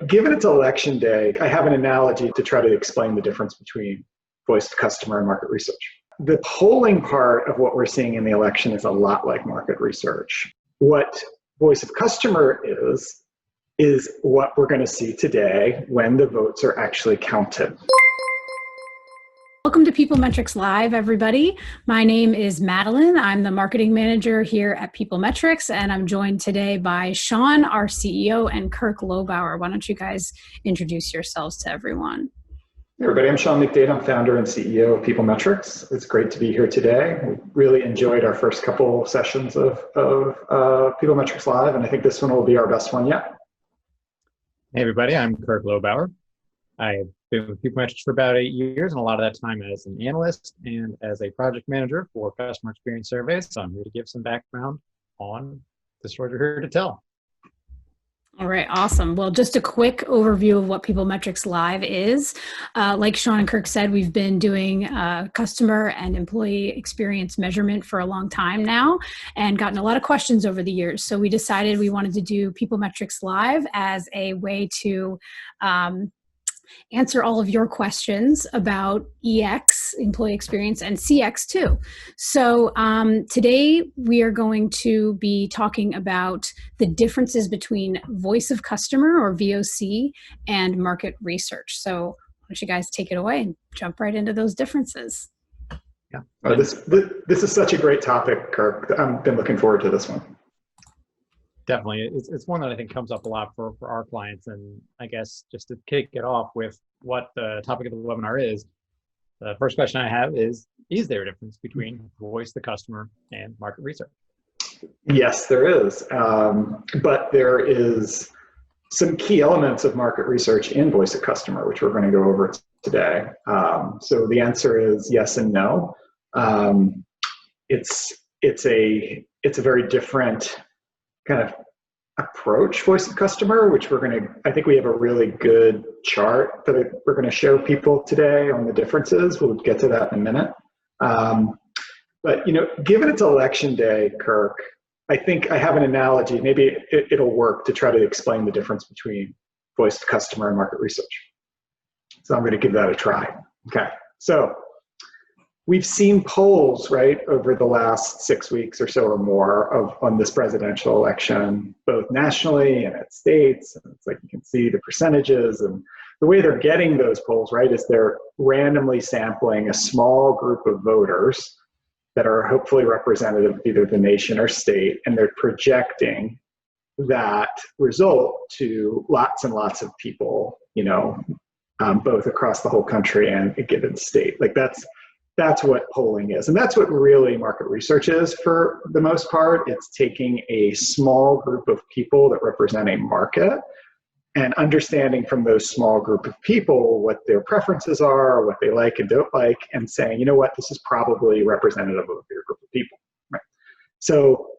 Given it's election day, I have an analogy to try to explain the difference between voice of customer and market research. The polling part of what we're seeing in the election is a lot like market research. What voice of customer is what we're going to see today when the votes are actually counted. Welcome to PeopleMetrics Live, everybody. My name is Madeline. I'm the marketing manager here at PeopleMetrics, and I'm joined today by Sean, our CEO, and Kirk Lobauer. Why don't you guys introduce yourselves to everyone? Hey everybody, I'm Sean Mcdade. I'm founder and CEO of PeopleMetrics. It's great to be here today. We really enjoyed our first couple sessions of PeopleMetrics Live, and I think this one will be our best one yet. Hey everybody, I'm Kirk Lobauer. I've been with PeopleMetrics for about 8 years, and a lot of that time as an analyst and as a project manager for customer experience surveys. So I'm here to give some background on the story we're here to tell. All right, awesome. Well, just a quick overview of what PeopleMetrics Live is. Like Sean and Kirk said, we've been doing customer and employee experience measurement for a long time now and gotten a lot of questions over the years. So we decided we wanted to do PeopleMetrics Live as a way to answer all of your questions about EX, employee experience, and CX too. So today we are going to be talking about the differences between voice of customer, or VoC, and market research. So why don't you guys take it away and jump right into those differences? Yeah. Oh, this is such a great topic, Kirk. I've been looking forward to this one. Definitely. It's one that I think comes up a lot for our clients. And I guess just to kick it off with what the topic of the webinar is, the first question I have is there a difference between voice the customer and market research? Yes, there is. But there is some key elements of market research in voice of customer, which we're going to go over today. So the answer is yes and no. It's a very different kind of approach, voice of customer, which I think we have a really good chart that we're going to show people today on the differences. We'll get to that in a minute. But, given it's election day, Kirk, I think I have an analogy, maybe it'll work to try to explain the difference between voice of customer and market research. So I'm going to give that a try. Okay. So we've seen polls, right, over the last 6 weeks or so or more on this presidential election, both nationally and at states. And it's like you can see the percentages, and the way they're getting those polls, right, is they're randomly sampling a small group of voters that are hopefully representative of either the nation or state, and they're projecting that result to lots and lots of people, both across the whole country and a given state. Like that's what polling is. And that's what really market research is for the most part. It's taking a small group of people that represent a market and understanding from those small group of people what their preferences are, what they like and don't like, and saying, you know what, this is probably representative of a bigger group of people. Right? So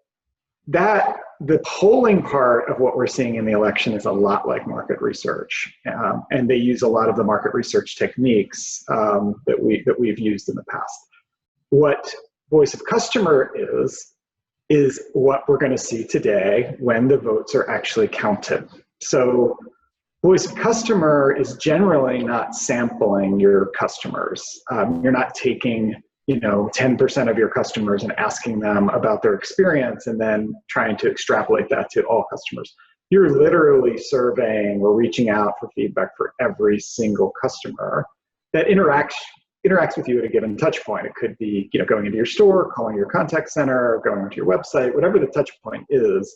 the polling part of what we're seeing in the election is a lot like market research, and they use a lot of the market research techniques that we've used in the past. What voice of customer is what we're going to see today when the votes are actually counted. So voice of customer is generally not sampling your customers. You're not taking 10% of your customers and asking them about their experience and then trying to extrapolate that to all customers. You're literally surveying or reaching out for feedback for every single customer that interacts with you at a given touch point. It could be, going into your store, calling your contact center, going onto your website, whatever the touch point is.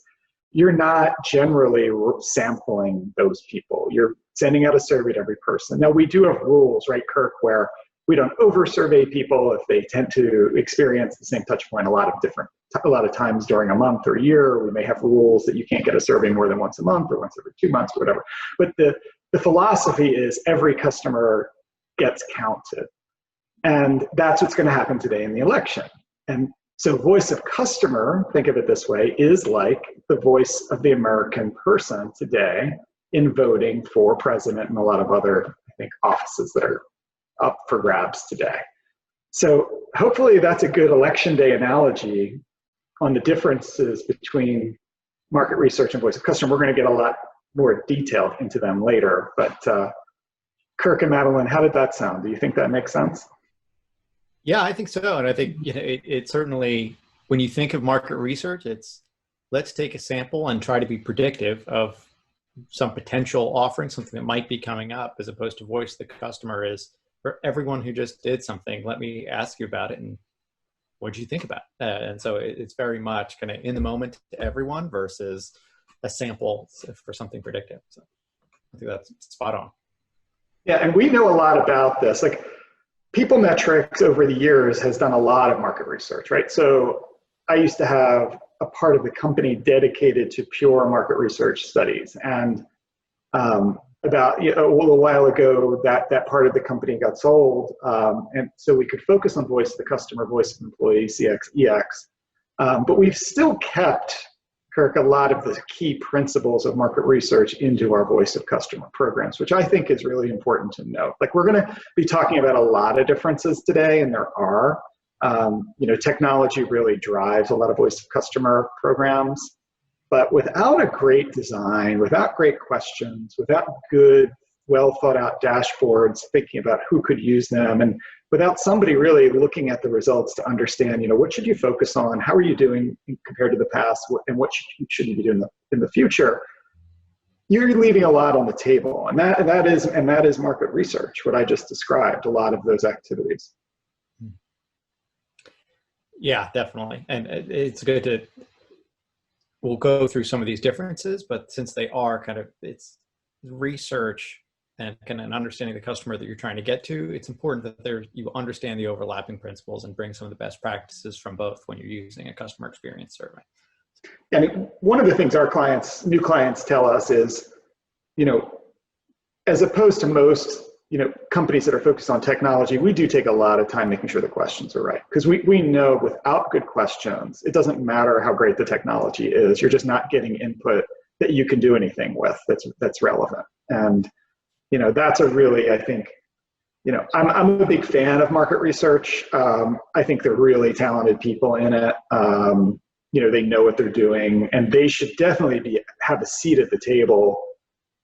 You're not generally sampling those people. You're sending out a survey to every person. Now, we do have rules, right, Kirk, where we don't over-survey people if they tend to experience the same touch point a lot of times during a month or a year. We may have rules that you can't get a survey more than once a month or once every 2 months or whatever. But the philosophy is every customer gets counted. And that's what's going to happen today in the election. And so voice of customer, think of it this way, is like the voice of the American person today in voting for president and a lot of other, I think, offices that are up for grabs today. So hopefully that's a good election day analogy on the differences between market research and voice of customer. We're going to get a lot more detail into them later. But Kirk and Madeline, how did that sound? Do you think that makes sense? Yeah, I think so. And I think it certainly, when you think of market research, it's let's take a sample and try to be predictive of some potential offering, something that might be coming up, as opposed to voice the customer is for everyone who just did something. Let me ask you about it and what did you think about it? And so it's very much kind of in the moment to everyone versus a sample for something predictive. So I think that's spot on. Yeah, and we know a lot about this. Like PeopleMetrics over the years has done a lot of market research, right? So I used to have a part of the company dedicated to pure market research studies. And about a little while ago, that part of the company got sold. And so we could focus on voice of the customer, voice of the employee, CX, EX. But we've still kept, Kirk, a lot of the key principles of market research into our voice of customer programs, which I think is really important to note. Like we're going to be talking about a lot of differences today, and there are. Technology really drives a lot of voice of customer programs, but without a great design, without great questions, without good, well thought out dashboards, thinking about who could use them, and without somebody really looking at the results to understand, what should you focus on? How are you doing compared to the past? And what should you be doing in the future? You're leaving a lot on the table. And that is market research, what I just described, a lot of those activities. Yeah, definitely. And it's good to, we'll go through some of these differences, but since they are it's research and kind of an understanding the customer that you're trying to get to, it's important that you understand the overlapping principles and bring some of the best practices from both when you're using a customer experience survey. And one of the things our new clients tell us is, as opposed to most, companies that are focused on technology, we do take a lot of time making sure the questions are right. Because we know without good questions, it doesn't matter how great the technology is. You're just not getting input that you can do anything with that's relevant. And that's a really, I think, I'm a big fan of market research. I think they're really talented people in it. They know what they're doing, and they should definitely have a seat at the table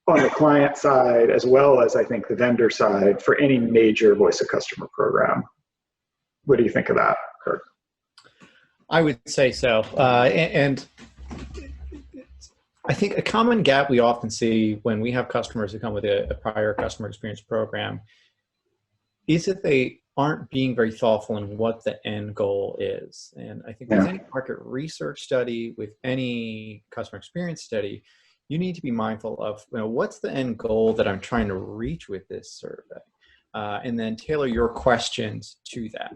on the client side, as well as I think the vendor side for any major voice of customer program. What do you think of that, Kirk? I would say so. And I think a common gap we often see when we have customers who come with a prior customer experience program is that they aren't being very thoughtful in what the end goal is. And I think with any market research study, with any customer experience study, you need to be mindful of what's the end goal that I'm trying to reach with this survey, and then tailor your questions to that.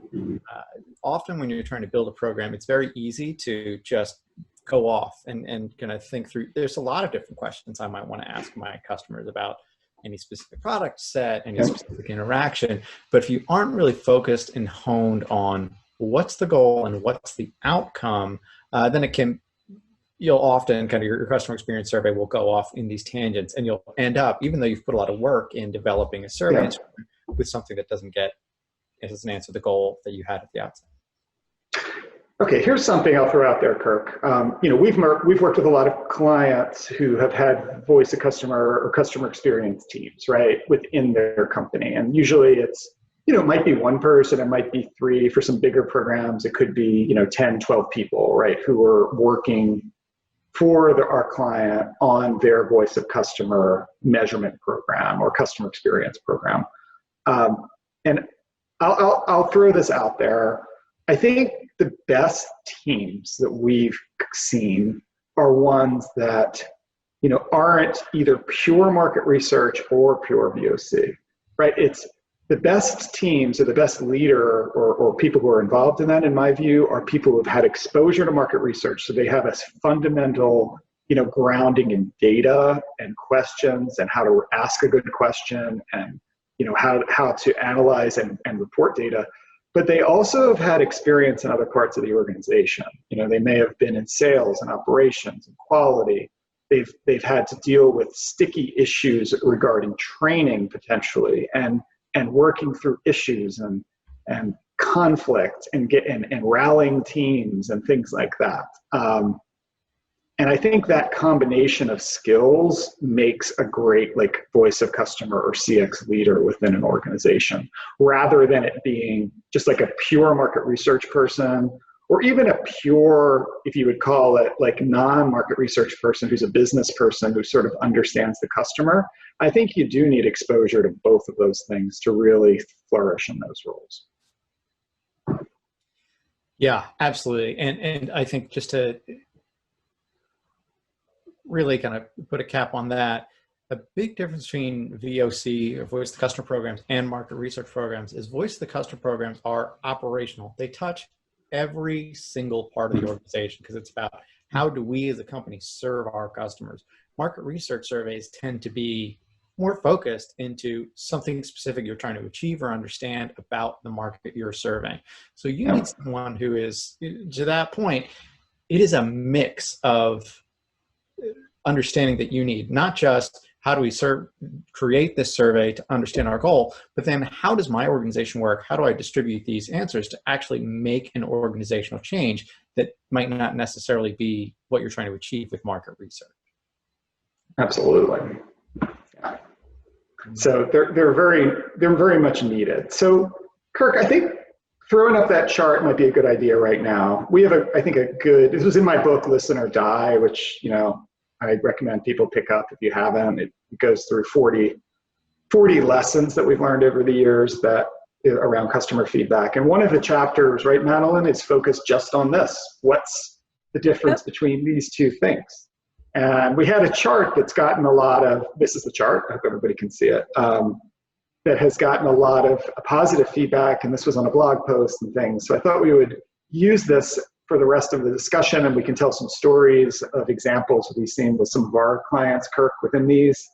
Often when you're trying to build a program, it's very easy to just go off and kind of think through. There's a lot of different questions I might want to ask my customers about any specific product set, any specific interaction. But if you aren't really focused and honed on what's the goal and what's the outcome, then you'll often your customer experience survey will go off in these tangents, and you'll end up, even though you've put a lot of work in developing a survey, with something that doesn't answer the goal that you had at the outset. Okay, here's something I'll throw out there, Kirk. We've worked with a lot of clients who have had voice of customer or customer experience teams, right, within their company. And usually it's, it might be one person, it might be three. For some bigger programs, it could be, 10, 12 people, right, who are working for our client on their voice of customer measurement program or customer experience program. And I'll throw this out there. I think the best teams that we've seen are ones that, aren't either pure market research or pure VoC, right? It's the best teams or the best leader or people who are involved in that, in my view, are people who have had exposure to market research. So they have a fundamental, grounding in data and questions and how to ask a good question and, how to analyze and report data. But they also have had experience in other parts of the organization. They may have been in sales and operations and quality. They've had to deal with sticky issues regarding training potentially and working through issues and conflict and rallying teams and things like that. And I think that combination of skills makes a great like voice of customer or CX leader within an organization, rather than it being just like a pure market research person, or even a pure, if you would call it like non-market research person who's a business person who sort of understands the customer. I think you do need exposure to both of those things to really flourish in those roles. Yeah, absolutely. And I think just to really kind of put a cap on that, a big difference between VoC, or voice of the customer programs, and market research programs is voice of the customer programs are operational. They touch every single part of the organization because it's about how do we as a company serve our customers. Market research surveys tend to be more focused into something specific you're trying to achieve or understand about the market you're serving. So you need someone who is, to that point, it is a mix of understanding that you need, not just how do we create this survey to understand our goal, but then how does my organization work? How do I distribute these answers to actually make an organizational change that might not necessarily be what you're trying to achieve with market research? Absolutely. Yeah. So they're very much needed. So Kirk, I think throwing up that chart might be a good idea right now. We have I think a good, this was in my book, Listen or Die, which, I recommend people pick up if you haven't. It goes through 40 lessons that we've learned over the years that around customer feedback. And one of the chapters, right, Madeline, is focused just on this. What's the difference between these two things? And we had a chart that's gotten a lot of, this is the chart, I hope everybody can see it, that has gotten a lot of positive feedback, and this was on a blog post and things. So I thought we would use this for the rest of the discussion, and we can tell some stories of examples we've seen with some of our clients, Kirk, within these,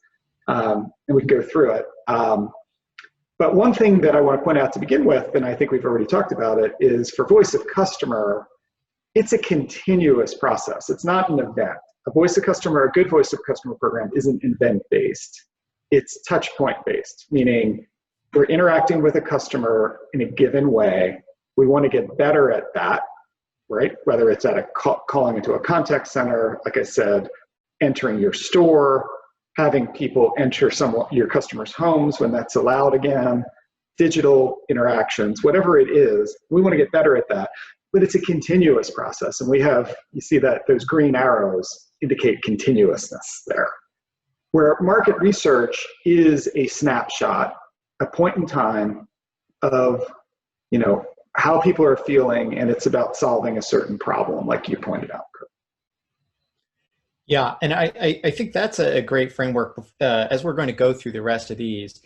and we can go through it. But one thing that I want to point out to begin with, and I think we've already talked about it, is for voice of customer, it's a continuous process. It's not an event. A voice of customer, a good voice of customer program isn't event-based. It's touch point-based, meaning we're interacting with a customer in a given way. We want to get better at that, right? Whether it's at calling into a contact center, like I said, entering your store, having people enter your customers' homes when that's allowed again, digital interactions, whatever it is, we want to get better at that. But it's a continuous process. And you see that those green arrows indicate continuousness there. Where market research is a snapshot, a point in time of, how people are feeling, and it's about solving a certain problem, like you pointed out, Kurt. Yeah, and I think that's a great framework. As we're going to go through the rest of these,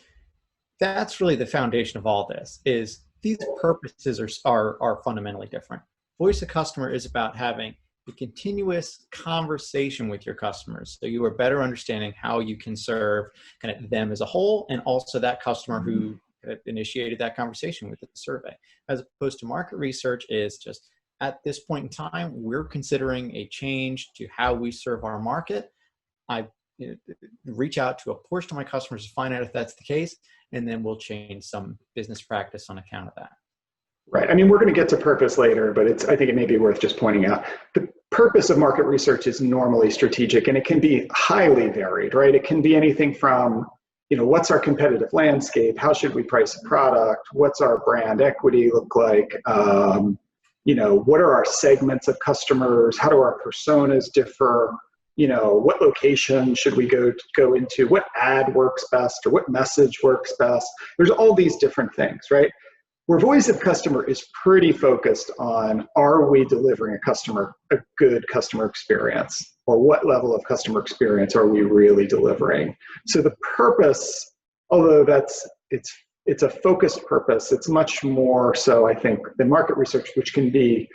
that's really the foundation of all this, is these purposes are fundamentally different. Voice of customer is about having a continuous conversation with your customers, so you are better understanding how you can serve kind of them as a whole, and also that customer who initiated that conversation with the survey. As opposed to market research is just, at this point in time, we're considering a change to how we serve our market. I reach out to a portion of my customers to find out if that's the case, and then we'll change some business practice on account of that. Right. I mean, we're going to get to purpose later, but I think it may be worth just pointing out. The purpose of market research is normally strategic, and it can be highly varied, right? It can be anything from, what's our competitive landscape? How should we price a product? What's our brand equity look like? What are our segments of customers? How do our personas differ? What location should we go into? What ad works best, or what message works best? There's all these different things, right? Where voice of customer is pretty focused on, are we delivering a good customer experience? Or what level of customer experience are we really delivering? So the purpose, although it's a focused purpose, it's much more so, I think, than market research, which can be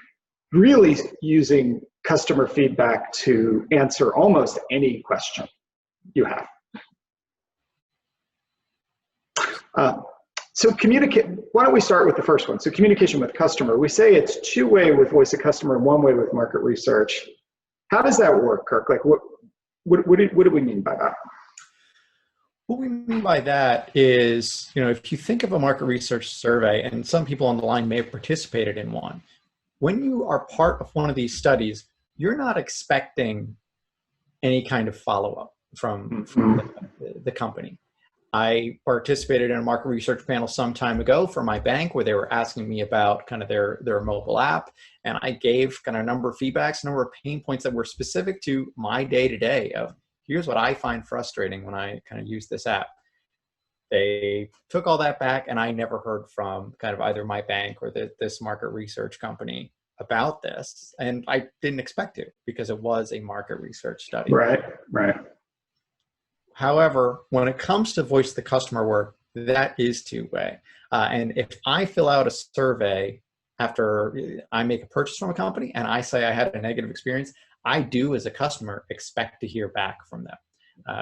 really using customer feedback to answer almost any question you have. So why don't we start with the first one? So communication with customer. We say it's two-way with voice of customer and one-way with market research. How does that work, Kirk? Like what do we mean by that? What we mean by that is, if you think of a market research survey, and some people on the line may have participated in one, when you are part of one of these studies, you're not expecting any kind of follow-up from the company. I participated in a market research panel some time ago for my bank where they were asking me about kind of their mobile app. And I gave kind of a number of feedbacks, a number of pain points that were specific to my day-to-day of here's what I find frustrating when I kind of use this app. They took all that back and I never heard from kind of either my bank or this market research company about this. And I didn't expect to because it was a market research study. Right, right. However, when it comes to voice of the customer work, that is two-way. And if I fill out a survey after I make a purchase from a company and I say I had a negative experience, I do as a customer expect to hear back from them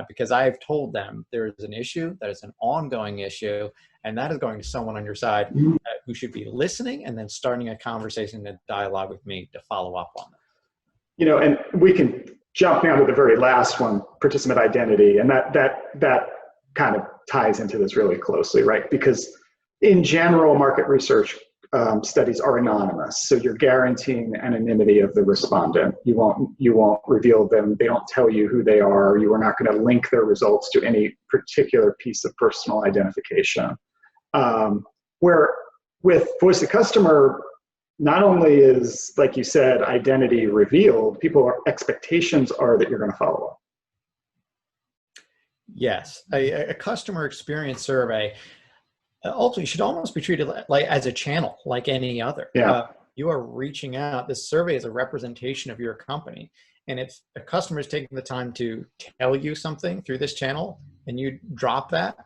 because I've told them there's an issue, that is an ongoing issue, and that is going to someone on your side who should be listening and then starting a conversation and dialogue with me to follow up on it. And we can jump now to the very last one, participant identity, and that kind of ties into this really closely, right? Because in general, market research studies are anonymous, so you're guaranteeing anonymity of the respondent. You won't reveal them. They don't tell you who they are. You are not going to link their results to any particular piece of personal identification. Where with voice of customer, not only is, like you said, identity revealed, expectations are that you're going to follow up. Yes, a customer experience survey ultimately should almost be treated like as a channel, like any other. Yeah. You are reaching out. This survey is a representation of your company. And if a customer is taking the time to tell you something through this channel and you drop that,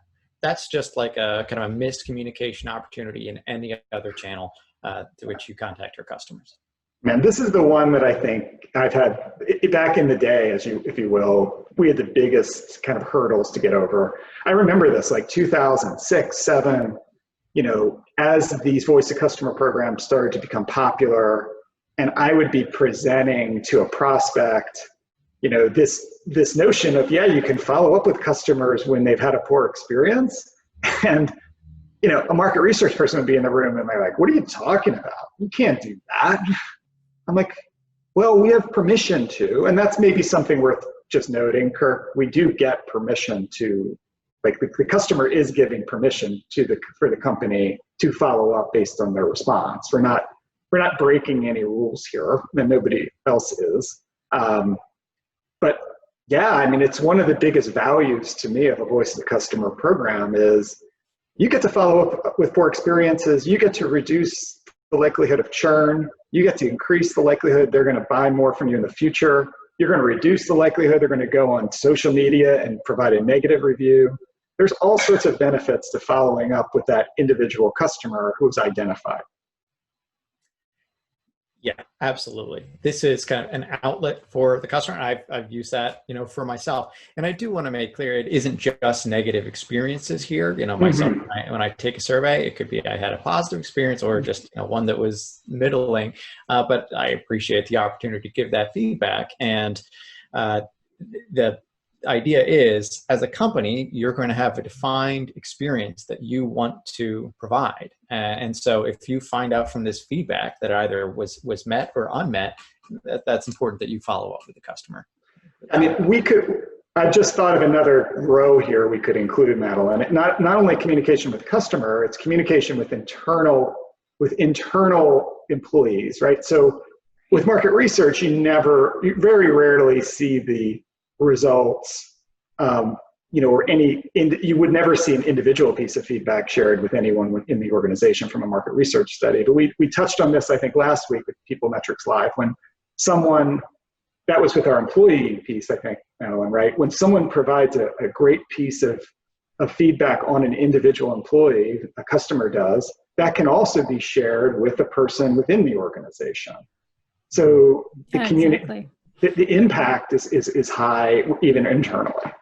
that's just like a kind of a missed communication opportunity in any other channel to which you contact your customers. Man, this is the one that I think I've had back in the day, if you will, we had the biggest kind of hurdles to get over. I remember this, like 2006, 2007, as these voice of customer programs started to become popular, and I would be presenting to a prospect, this notion of, you can follow up with customers when they've had a poor experience. And a market research person would be in the room and they're like, what are you talking about? You can't do that. I'm like, well, we have permission to, and that's maybe something worth just noting, Kirk, we do get permission to, like the customer is giving permission for the company to follow up based on their response. We're not breaking any rules here, and nobody else is. But yeah, I mean, it's one of the biggest values to me of a voice of the customer program is you get to follow up with poor experiences. You get to reduce the likelihood of churn. You get to increase the likelihood they're going to buy more from you in the future. You're going to reduce the likelihood they're going to go on social media and provide a negative review. There's all sorts of benefits to following up with that individual customer who's identified. Yeah, absolutely. This is kind of an outlet for the customer. I've used that, for myself. And I do want to make clear, it isn't just negative experiences here. Myself, when I take a survey, it could be I had a positive experience or just one that was middling. But I appreciate the opportunity to give that feedback. And the idea is, as a company, you're going to have a defined experience that you want to provide. And so if you find out from this feedback that either was met or unmet, that's important that you follow up with the customer. I mean, I just thought of another row here we could include, Madeline. Not only communication with customer, it's communication with internal employees, right? So with market research, you very rarely see the results, or you would never see an individual piece of feedback shared with anyone in the organization from a market research study. But we touched on this, I think, last week with PeopleMetrics Live, when that was with our employee piece, I think, Madeline, right? When someone provides a great piece of feedback on an individual employee, a customer does, that can also be shared with a person within the organization. So the community. Exactly. The impact is high, even internally.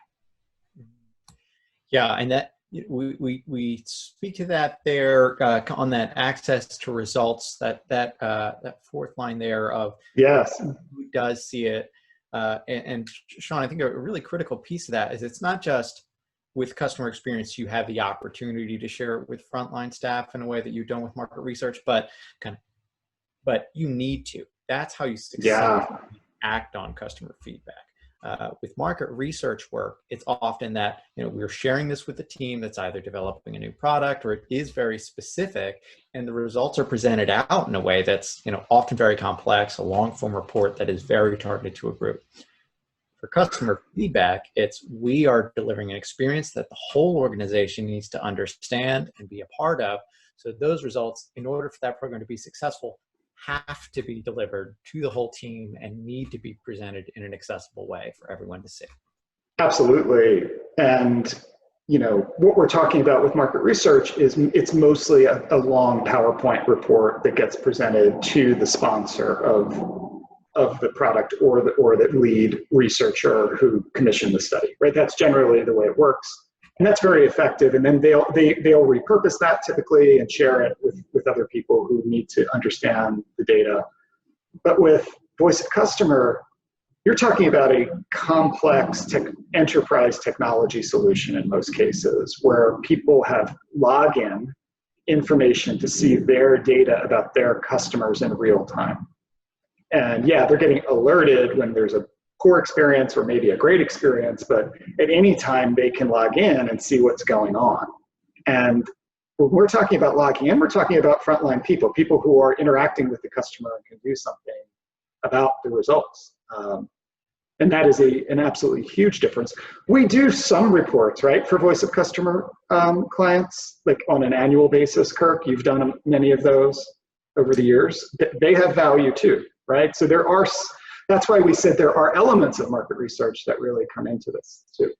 Yeah, and that we speak to that there on that access to results. That fourth line there of yes, who does see it, and Sean, I think a really critical piece of that is it's not just with customer experience you have the opportunity to share it with frontline staff in a way that you don't with market research, but you need to. That's how you successfully act on customer feedback. With market research work, it's often that, we're sharing this with the team that's either developing a new product or it is very specific, and the results are presented out in a way that's, often very complex, a long form report that is very targeted to a group. For customer feedback, we are delivering an experience that the whole organization needs to understand and be a part of. So those results, in order for that program to be successful, have to be delivered to the whole team and need to be presented in an accessible way for everyone to see. Absolutely. And, what we're talking about with market research is it's mostly a long PowerPoint report that gets presented to the sponsor of the product or the lead researcher who commissioned the study, right? That's generally the way it works. And that's very effective. And then they'll repurpose that typically and share it with other people who need to understand the data. But with voice of customer, you're talking about a complex enterprise technology solution in most cases, where people have login information to see their data about their customers in real time. And yeah, they're getting alerted when there's a poor experience or maybe a great experience, but at any time they can log in and see what's going on. And when we're talking about logging in, we're talking about frontline people who are interacting with the customer and can do something about the results. And that is an absolutely huge difference. We do some reports, right, for voice of customer clients, like on an annual basis. Kirk, you've done many of those over the years. They have value too, right? So that's why we said there are elements of market research that really come into this too.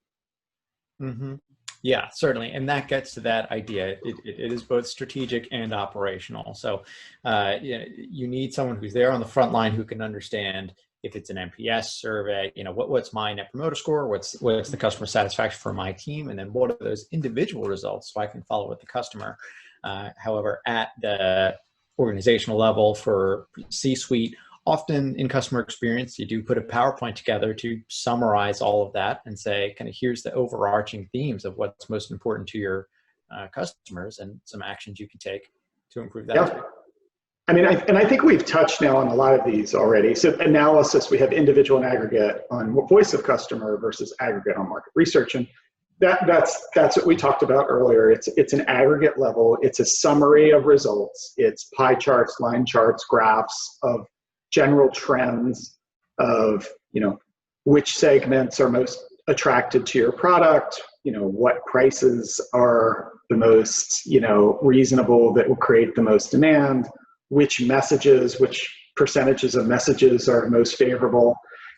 Mm-hmm. Yeah, certainly. And that gets to that idea. It is both strategic and operational. So you need someone who's there on the front line who can understand if it's an NPS survey, what's my net promoter score, what's the customer satisfaction for my team, and then what are those individual results so I can follow with the customer. However, at the organizational level for C-suite, often in customer experience, you do put a PowerPoint together to summarize all of that and say, kind of, here's the overarching themes of what's most important to your customers and some actions you can take to improve that. Yeah. I mean, I think we've touched now on a lot of these already. So analysis, we have individual and aggregate on voice of customer versus aggregate on market research. And that's what we talked about earlier. It's an aggregate level. It's a summary of results. It's pie charts, line charts, graphs of general trends of, which segments are most attracted to your product, what prices are the most, reasonable that will create the most demand, which percentages of messages are most favorable.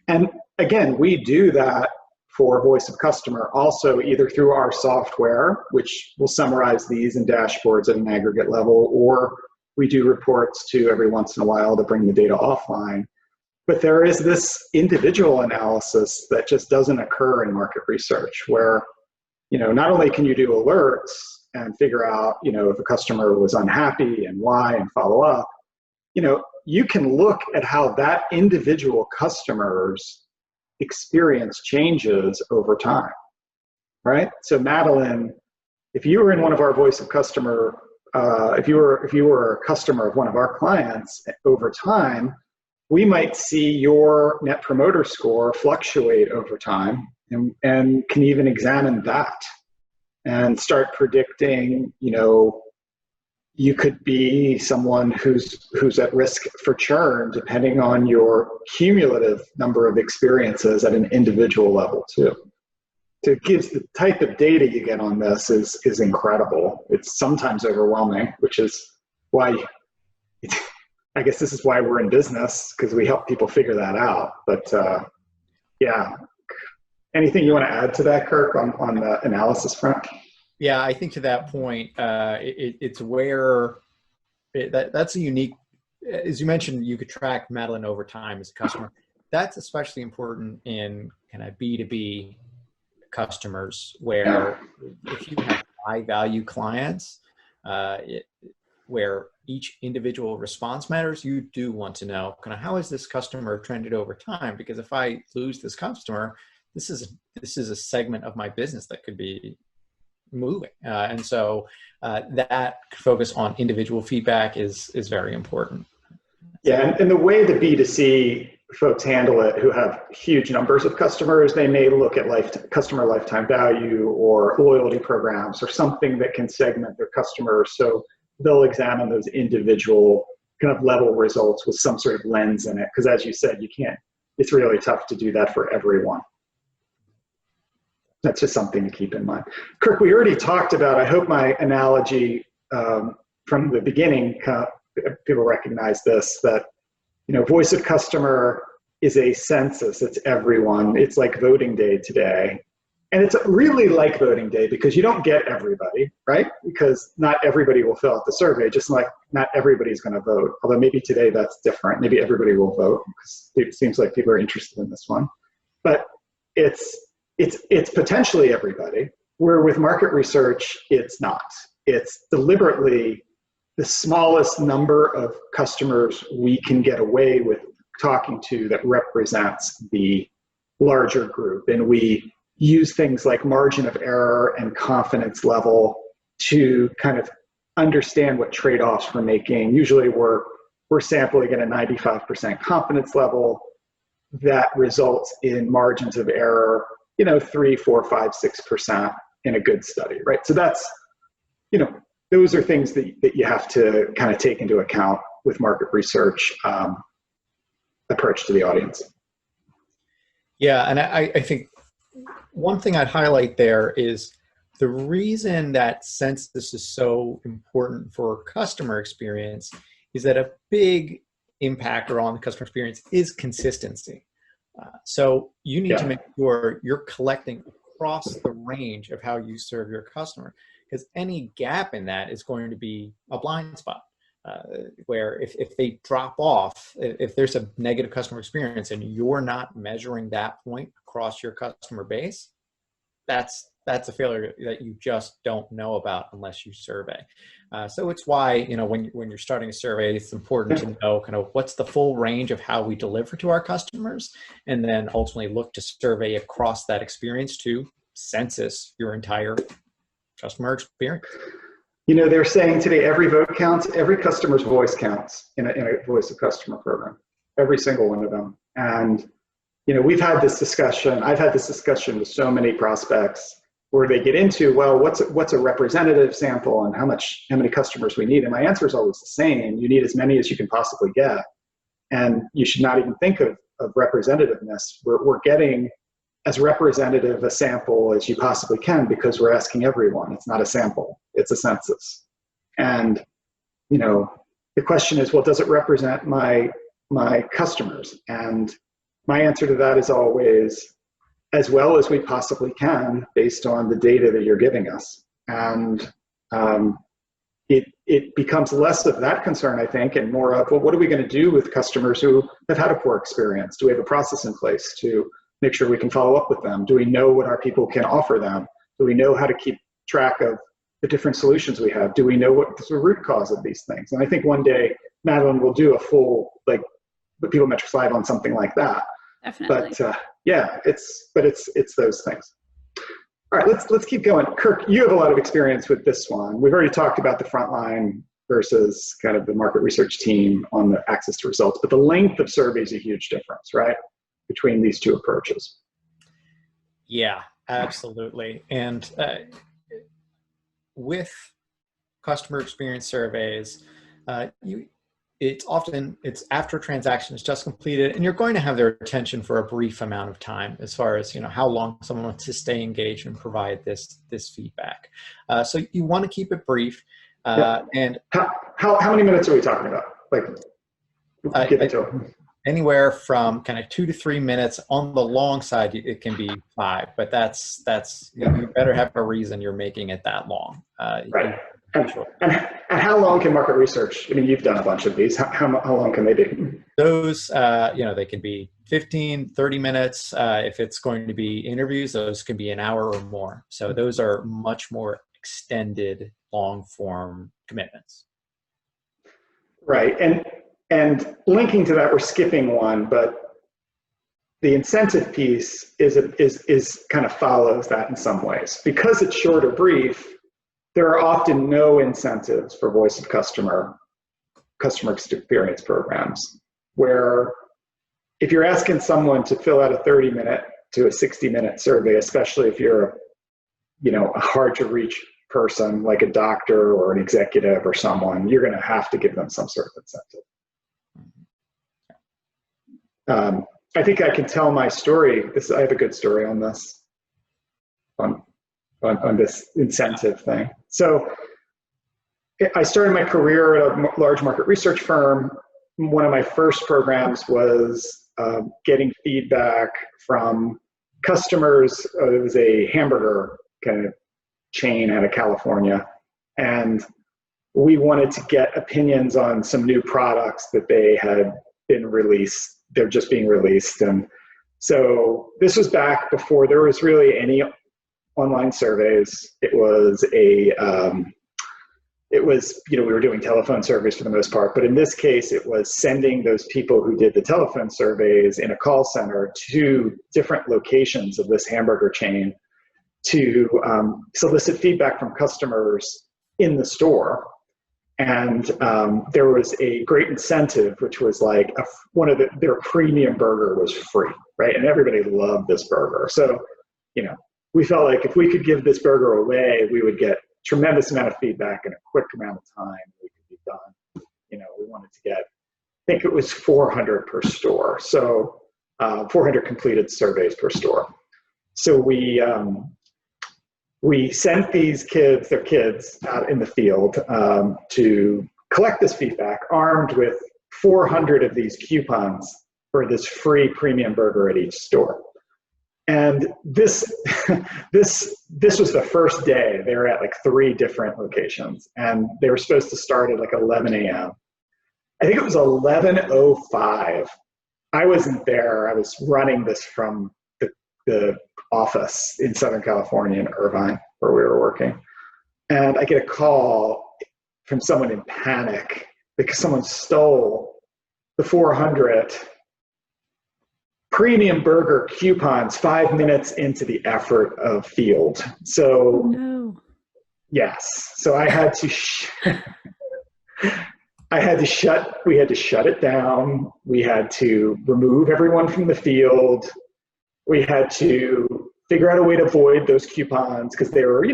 And again, we do that for voice of customer also either through our software, which will summarize these in dashboards at an aggregate level, or we do reports too every once in a while to bring the data offline. But there is this individual analysis that just doesn't occur in market research, where, not only can you do alerts and figure out, if a customer was unhappy and why and follow up, you can look at how that individual customer's experience changes over time, right? So Madeline, if you were in one of our voice of customer, if you were a customer of one of our clients over time, we might see your net promoter score fluctuate over time and can even examine that and start predicting, you could be someone who's at risk for churn depending on your cumulative number of experiences at an individual level too. So it gives the type of data you get on this is incredible. It's sometimes overwhelming, which is why I guess this is why we're in business, because we help people figure that out. But yeah, anything you want to add to that, Kirk, on the analysis front? Yeah, I think to that point, it's where that's a unique, as you mentioned, you could track Madeline over time as a customer. That's especially important in kind of B2B customers, where if you have high value clients, where each individual response matters, you do want to know kind of how has this customer trended over time? Because if I lose this customer, this is a segment of my business that could be moving. And so that focus on individual feedback is very important. Yeah, and the way the B2C folks handle it who have huge numbers of customers, they may look at customer lifetime value or loyalty programs or something that can segment their customers. So they'll examine those individual kind of level results with some sort of lens in it. Because as you said, it's really tough to do that for everyone. That's just something to keep in mind. Kirk, we already talked about, I hope my analogy from the beginning, people recognize this, that voice of customer is a census. It's everyone. It's like voting day today. And it's really like voting day because you don't get everybody, right? Because not everybody will fill out the survey, just like not everybody's going to vote. Although maybe today that's different. Maybe everybody will vote because it seems like people are interested in this one. But it's potentially everybody, where with market research, it's not. It's deliberately the smallest number of customers we can get away with talking to that represents the larger group. And we use things like margin of error and confidence level to kind of understand what trade-offs we're making. Usually we're sampling at a 95% confidence level that results in margins of error, 3, 4, 5, 6% in a good study, right? So that's, those are things that you have to kind of take into account with market research approach to the audience. Yeah, and I think one thing I'd highlight there is the reason that census is so important for customer experience is that a big impactor on the customer experience is consistency. So you need to make sure you're collecting across the range of how you serve your customer, because any gap in that is going to be a blind spot. Where if they drop off, if there's a negative customer experience and you're not measuring that point across your customer base, that's a failure that you just don't know about unless you survey. So it's why, when you're starting a survey, it's important to know kind of what's the full range of how we deliver to our customers, and then ultimately look to survey across that experience to census your entire customer experience. They're saying today every vote counts, every customer's voice counts in a voice of customer program, every single one of them. And, we've had this discussion, I've had this discussion with so many prospects where they get into, well, what's a representative sample and how many customers we need? And my answer is always the same. You need as many as you can possibly get. And you should not even think of representativeness. We're getting as representative a sample as you possibly can because we're asking everyone. It's not a sample, it's a census. And, the question is, well, does it represent my customers? And my answer to that is always, as well as we possibly can based on the data that you're giving us. And it becomes less of that concern, I think, and more of, well, what are we going to do with customers who have had a poor experience? Do we have a process in place to make sure we can follow up with them? Do we know what our people can offer them? Do we know how to keep track of the different solutions we have? Do we know what's the root cause of these things? And I think one day Madeline will do a full, PeopleMetrics Live on something like that. Definitely. But it's those things. All right, let's keep going. Kirk, you have a lot of experience with this one. We've already talked about the frontline versus kind of the market research team on the access to results, but the length of survey is a huge difference, right, between these two approaches. Yeah, absolutely. And with customer experience surveys, it's after a transaction is just completed, and you're going to have their attention for a brief amount of time as far as how long someone wants to stay engaged and provide this feedback. So you want to keep it brief. And how many minutes are we talking about? Give it to them. Anywhere from kind of 2 to 3 minutes. On the long side, it can be 5, but that's you better have a reason you're making it that long. Right. And how long can market research? I mean, you've done a bunch of these. How long can they be? Those, they can be 15, 30 minutes. If it's going to be interviews, those can be an hour or more. So those are much more extended, long form commitments. Right. And linking to that, we're skipping one, but the incentive piece is kind of follows that in some ways. Because it's short or brief, there are often no incentives for voice of customer experience programs, where if you're asking someone to fill out a 30-minute to a 60-minute survey, especially if you're a hard to reach person like a doctor or an executive or someone, you're going to have to give them some sort of incentive. I think I can tell my story. I have a good story on this, on this incentive thing. So I started my career at a large market research firm. One of my first programs was getting feedback from customers. It was a hamburger kind of chain out of California. And we wanted to get opinions on some new products that they had been released. They're just being released. And so this was back before there was really any online surveys. It was we were doing telephone surveys for the most part, but in this case, it was sending those people who did the telephone surveys in a call center to different locations of this hamburger chain to solicit feedback from customers in the store. And there was a great incentive, which was like their premium burger was free, right? And everybody loved this burger. So, we felt like if we could give this burger away, we would get tremendous amount of feedback in a quick amount of time. We could be done. We wanted to get, I think it was 400 per store. So 400 completed surveys per store. So we sent these kids, their kids out in the field to collect this feedback, armed with 400 of these coupons for this free premium burger at each store. And this was the first day. They were at like 3 different locations, and they were supposed to start at like 11 a.m. I think it was 11:05. I wasn't there. I was running this from the office in Southern California in Irvine, where we were working. And I get a call from someone in panic because someone stole the 400 premium burger coupons 5 minutes into the effort of field. So, no. Yes. So I had to we had to shut it down. We had to remove everyone from the field. We had to figure out a way to avoid those coupons because they were,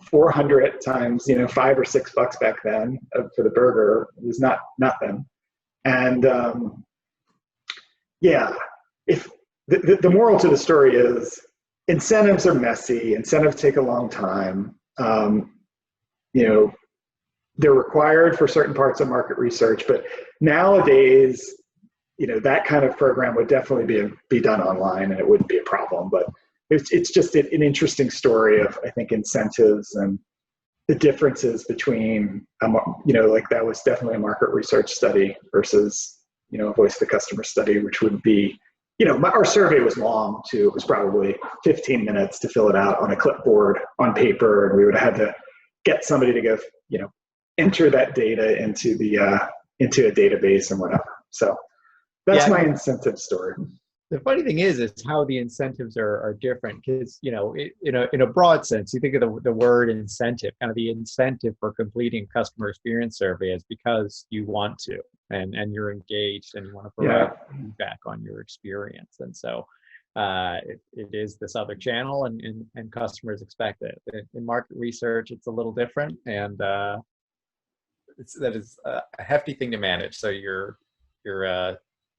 400 times, $5 or $6 back then for the burger. It was not nothing. And if the moral to the story is incentives are messy. Incentives take a long time. They're required for certain parts of market research, but nowadays, that kind of program would definitely be done online, and it wouldn't be a problem. But it's just an interesting story of, I think, incentives and the differences between, like that was definitely a market research study versus, a voice of the customer study, which would be, our survey was long too. It was probably 15 minutes to fill it out on a clipboard on paper, and we would have had to get somebody to go, enter that data into a database and whatever. So that's my incentive story. The funny thing is how the incentives are different because, in a broad sense, you think of the word incentive, kind of the incentive for completing a customer experience survey is because you want to, and you're engaged and you want to provide feedback on your experience. And so it is this other channel and customers expect it. In market research, it's a little different, and that is a hefty thing to manage. So your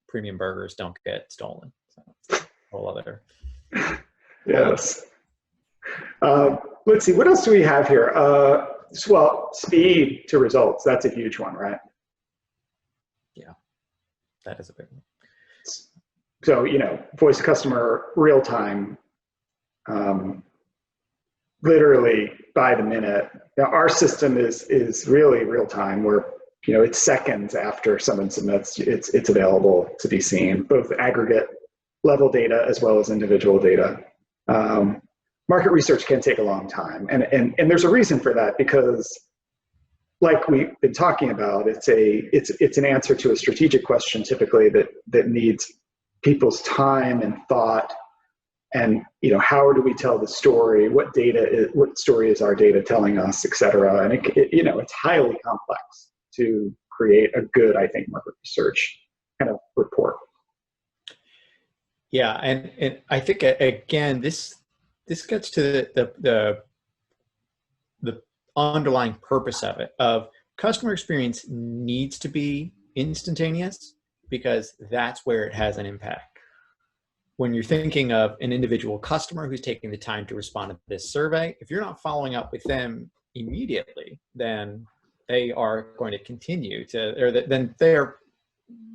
premium burgers don't get stolen. So it's a whole other. Yes. Let's see, what else do we have here? Speed to results. That's a huge one, right? Yeah, that is a big one. So, voice customer real time, literally by the minute. Now, our system is really real time where, it's seconds after someone submits, it's available to be seen, both aggregate level data as well as individual data. Market research can take a long time. And there's a reason for that because, like we've been talking about, it's an answer to a strategic question typically that needs people's time and thought, and how do we tell the story? What story is our data telling us, et cetera? And it's highly complex to create a good, I think, market research kind of report. Yeah, and I think again, this gets to the underlying purpose of it. Of customer experience needs to be instantaneous because that's where it has an impact. When you're thinking of an individual customer who's taking the time to respond to this survey, if you're not following up with them immediately, then they are going to continue to, or then they're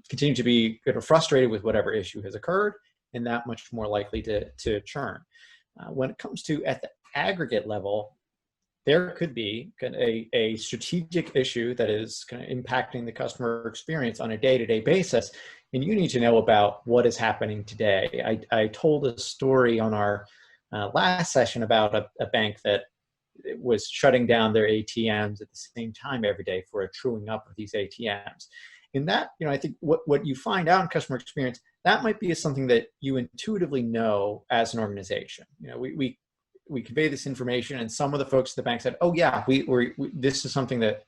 continue to be kind of frustrated with whatever issue has occurred, and that much more likely to churn. When it comes to at the aggregate level, there could be a strategic issue that is kind of impacting the customer experience on a day-to-day basis, and you need to know about what is happening today. I told a story on our last session about a bank that was shutting down their ATMs at the same time every day for a truing up of these ATMs. In that, I think what you find out in customer experience, that might be something that you intuitively know as an organization. We convey this information, and some of the folks at the bank said, "Oh yeah, this is something that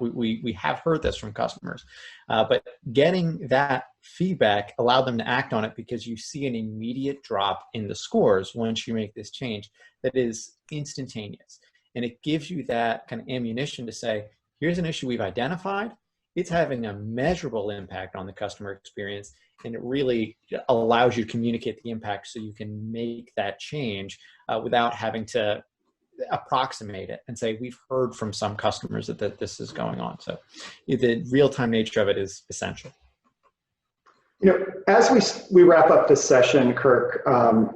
we have heard this from customers." But getting that feedback allowed them to act on it because you see an immediate drop in the scores once you make this change that is instantaneous, and it gives you that kind of ammunition to say, "Here's an issue we've identified. It's having a measurable impact on the customer experience, and it really allows you to communicate the impact so you can make that change without having to approximate it and say, we've heard from some customers that this is going on." So the real-time nature of it is essential. As we wrap up this session, Kirk, are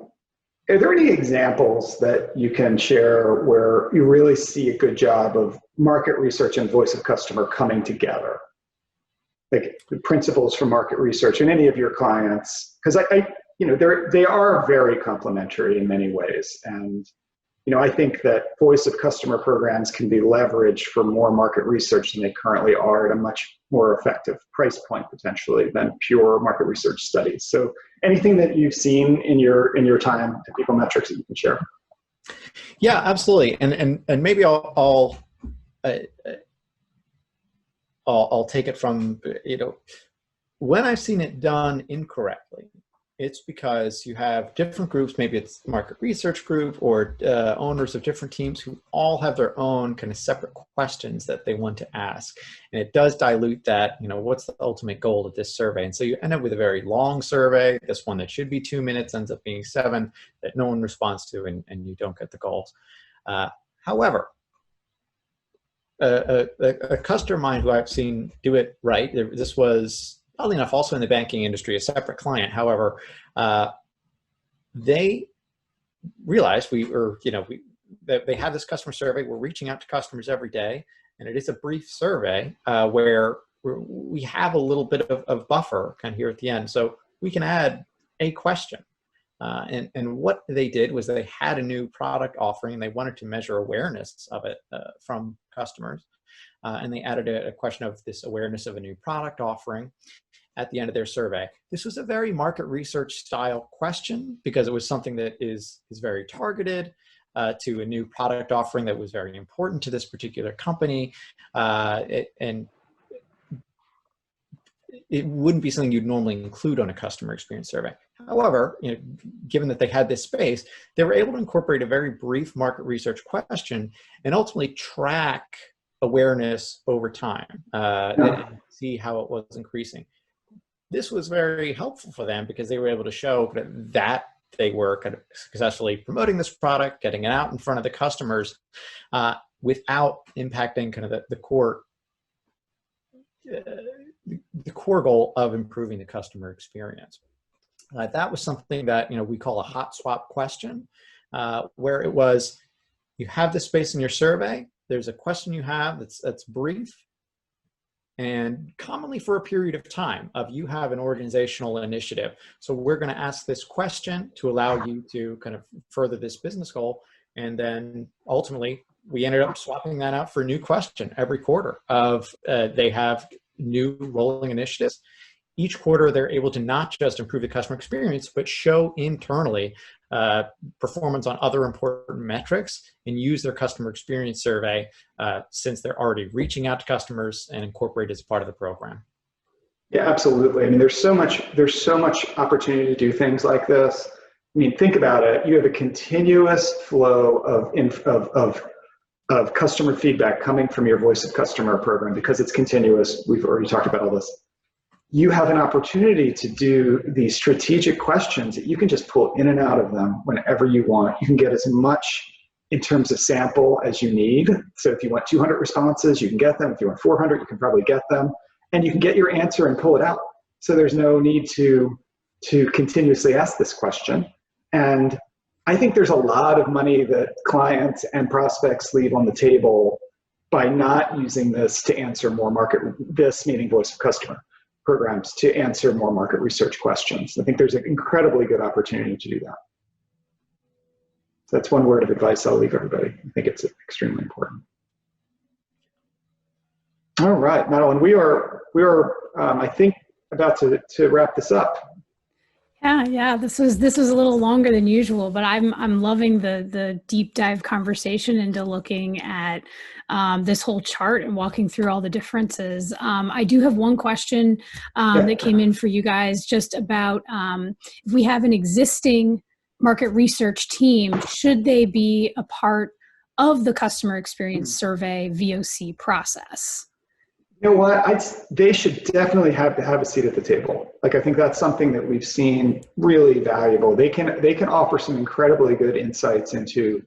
there any examples that you can share where you really see a good job of market research and voice of customer coming together? Like the principles from market research in any of your clients, because they are very complementary in many ways. And, I think that voice of customer programs can be leveraged for more market research than they currently are at a much more effective price point potentially than pure market research studies. So anything that you've seen in your time at PeopleMetrics that you can share? Yeah, absolutely. And maybe I'll take it from, when I've seen it done incorrectly, it's because you have different groups, maybe it's market research group or owners of different teams who all have their own kind of separate questions that they want to ask. And it does dilute that, what's the ultimate goal of this survey? And so you end up with a very long survey. This one that should be 2 minutes ends up being 7 that no one responds to, and you don't get the goals. However, a customer of mine who I've seen do it right, this was oddly enough also in the banking industry, a separate client. However, they realized that they have this customer survey. We're reaching out to customers every day, and it is a brief survey where we have a little bit of buffer kind of here at the end. So we can add a question. And what they did was they had a new product offering, and they wanted to measure awareness of it from customers. And they added a question of this awareness of a new product offering at the end of their survey. This was a very market research style question because it was something that is very targeted to a new product offering that was very important to this particular company. And it wouldn't be something you'd normally include on a customer experience survey. However, given that they had this space, they were able to incorporate a very brief market research question and ultimately track awareness over time and see how it was increasing. This was very helpful for them because they were able to show that they were kind of successfully promoting this product, getting it out in front of the customers without impacting kind of the core goal of improving the customer experience. That was something that we call a hot swap question, where it was, you have this space in your survey, there's a question you have that's brief, and commonly for a period of time of you have an organizational initiative. So we're going to ask this question to allow you to kind of further this business goal. And then ultimately we ended up swapping that out for a new question every quarter of they have new rolling initiatives. Each quarter, they're able to not just improve the customer experience, but show internally performance on other important metrics and use their customer experience survey since they're already reaching out to customers and incorporate as part of the program. Yeah, absolutely. I mean, there's so much opportunity to do things like this. I mean, think about it. You have a continuous flow of customer feedback coming from your voice of customer program because it's continuous. We've already talked about all this. You have an opportunity to do these strategic questions that you can just pull in and out of them whenever you want. You can get as much in terms of sample as you need. So if you want 200 responses, you can get them. If you want 400, you can probably get them. And you can get your answer and pull it out. So there's no need to continuously ask this question. And I think there's a lot of money that clients and prospects leave on the table by not using this to answer more this meaning voice of customer programs, to answer more market research questions. I think there's an incredibly good opportunity to do that. So that's one word of advice I'll leave everybody. I think it's extremely important. All right, Madeline, we are I think about to wrap this up. Yeah. This was a little longer than usual, but I'm loving the deep dive conversation into looking at this whole chart and walking through all the differences. I do have one question that came in for you guys, just about if we have an existing market research team, should they be a part of the customer experience survey VoC process? You know what? They should definitely have to have a seat at the table. Like, I think that's something that we've seen really valuable. They can offer some incredibly good insights into,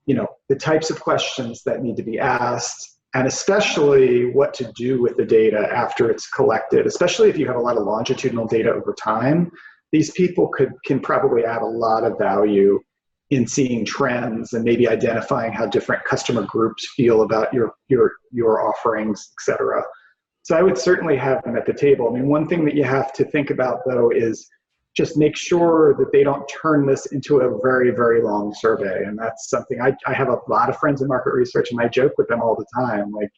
the types of questions that need to be asked, and especially what to do with the data after it's collected. Especially if you have a lot of longitudinal data over time, these people can probably add a lot of value in seeing trends and maybe identifying how different customer groups feel about your offerings, et cetera. So I would certainly have them at the table. I mean, one thing that you have to think about, though, is just make sure that they don't turn this into a very, very long survey. And that's something I have a lot of friends in market research, and I joke with them all the time. Like,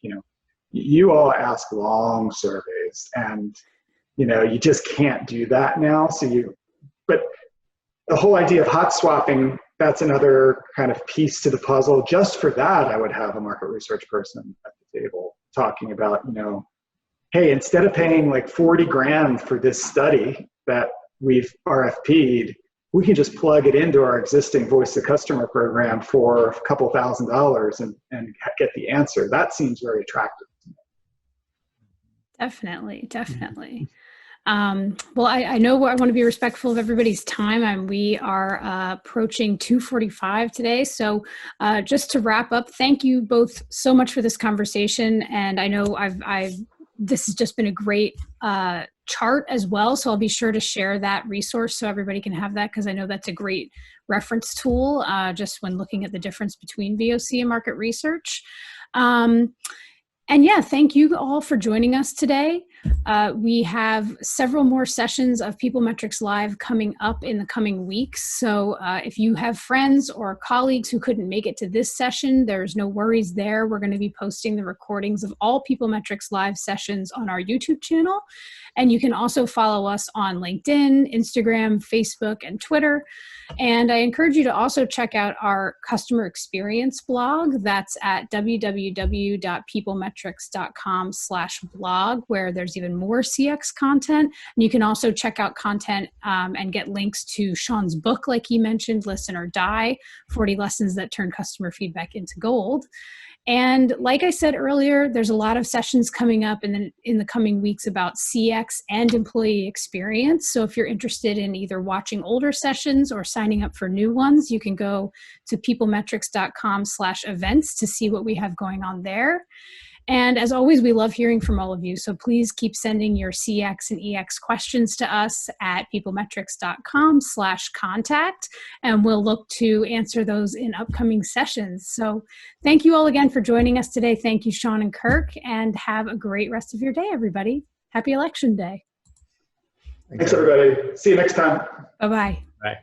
you all ask long surveys, and, you just can't do that now. But the whole idea of hot swapping, that's another kind of piece to the puzzle. Just for that, I would have a market research person at the table talking about, hey, instead of paying like 40 grand for this study that we've RFP'd, we can just plug it into our existing voice of customer program for a couple $1,000s and get the answer. That seems very attractive to me. Definitely. Well, I know I want to be respectful of everybody's time, and we are approaching 2:45 today. So just to wrap up, thank you both so much for this conversation. And I know this has just been a great chart as well. So I'll be sure to share that resource so everybody can have that, because I know that's a great reference tool just when looking at the difference between VoC and market research. And yeah, thank you all for joining us today. We have several more sessions of PeopleMetrics Live coming up in the coming weeks. So if you have friends or colleagues who couldn't make it to this session, there's no worries there. We're going to be posting the recordings of all PeopleMetrics Live sessions on our YouTube channel. And you can also follow us on LinkedIn, Instagram, Facebook, and Twitter. And I encourage you to also check out our customer experience blog. That's at www.peoplemetrics.com/blog, where there's even more CX content. And you can also check out content and get links to Sean's book, like he mentioned, Listen or Die, 40 Lessons That Turn Customer Feedback into Gold. And like I said earlier, there's a lot of sessions coming up in the coming weeks about CX and employee experience. So if you're interested in either watching older sessions or signing up for new ones, you can go to peoplemetrics.com/events to see what we have going on there. And as always, we love hearing from all of you. So please keep sending your CX and EX questions to us at peoplemetrics.com/contact, and we'll look to answer those in upcoming sessions. So thank you all again for joining us today. Thank you, Sean and Kirk, and have a great rest of your day, everybody. Happy Election Day. Thanks, everybody. See you next time. Bye-bye. Bye.